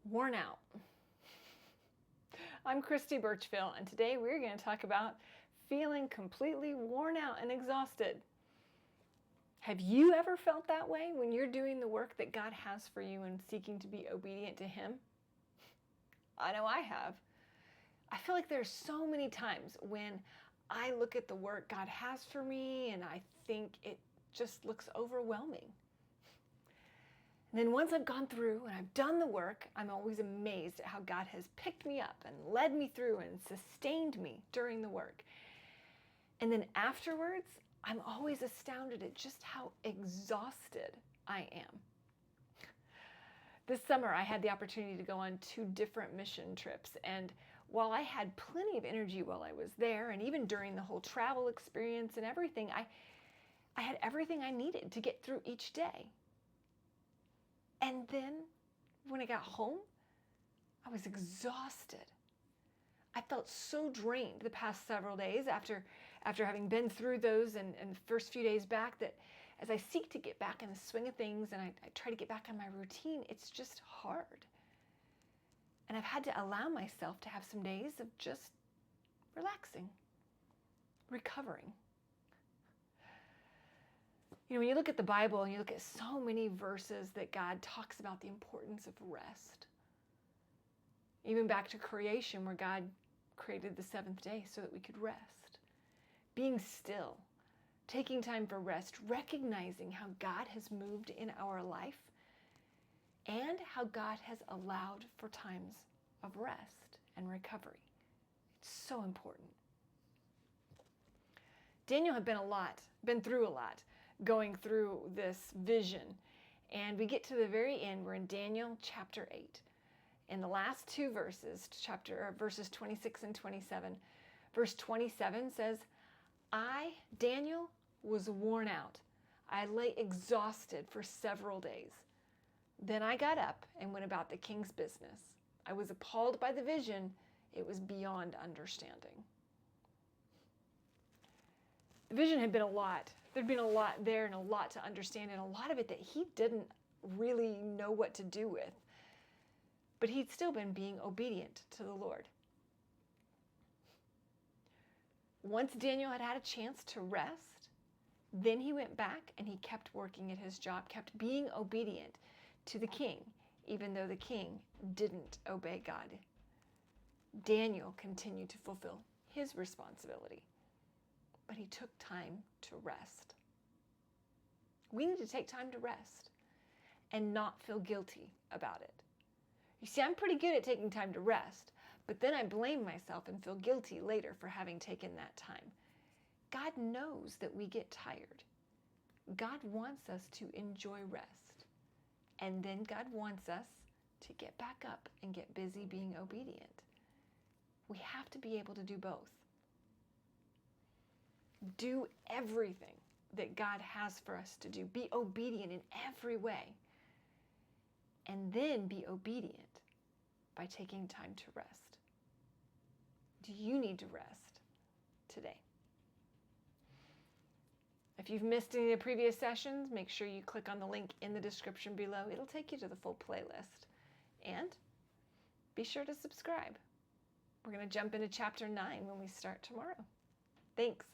Worn out. I'm Christy Birchville, and today we're going to talk about feeling completely worn out and exhausted. Have you ever felt that way when you're doing the work that God has for you and seeking to be obedient to Him? I know I have. I feel like there's so many times when I look at the work God has for me and I think it just looks overwhelming. And then once I've gone through and I've done the work, I'm always amazed at how God has picked me up and led me through and sustained me during the work. And then afterwards, I'm always astounded at just how exhausted I am. This summer, I had the opportunity to go on 2 different mission trips. And while I had plenty of energy while I was there, and even during the whole travel experience and everything, I had everything I needed to get through each day. And then when I got home, I was exhausted. I felt so drained the past several days after having been through those and the first few days back, that as I seek to get back in the swing of things and I try to get back on my routine, it's just hard. And I've had to allow myself to have some days of just relaxing, recovering. You know, when you look at the Bible and you look at so many verses that God talks about the importance of rest, even back to creation where God created the 7th day so that we could rest. Being still, taking time for rest, recognizing how God has moved in our life and how God has allowed for times of rest and recovery. It's so important. Daniel had been through a lot, going through this vision. And we get to the very end. We're in Daniel chapter 8. In the last 2 verses, verses 26 and 27. Verse 27 says, I, Daniel, was worn out. I lay exhausted for several days. Then I got up and went about the king's business. I was appalled by the vision. It was beyond understanding. The vision had been a lot. There'd been a lot there and a lot to understand, and a lot of it that he didn't really know what to do with. But he'd still been being obedient to the Lord. Once Daniel had had a chance to rest, then he went back and he kept working at his job, kept being obedient to the king, even though the king didn't obey God. Daniel continued to fulfill his responsibility, but he took time to rest. We need to take time to rest and not feel guilty about it. You see, I'm pretty good at taking time to rest, but then I blame myself and feel guilty later for having taken that time. God knows that we get tired. God wants us to enjoy rest. And then God wants us to get back up and get busy being obedient. We have to be able to do both. Do everything that God has for us to do. Be obedient in every way. And then be obedient by taking time to rest. Do you need to rest today? If you've missed any of the previous sessions, make sure you click on the link in the description below. It'll take you to the full playlist. And be sure to subscribe. We're going to jump into chapter 9 when we start tomorrow. Thanks.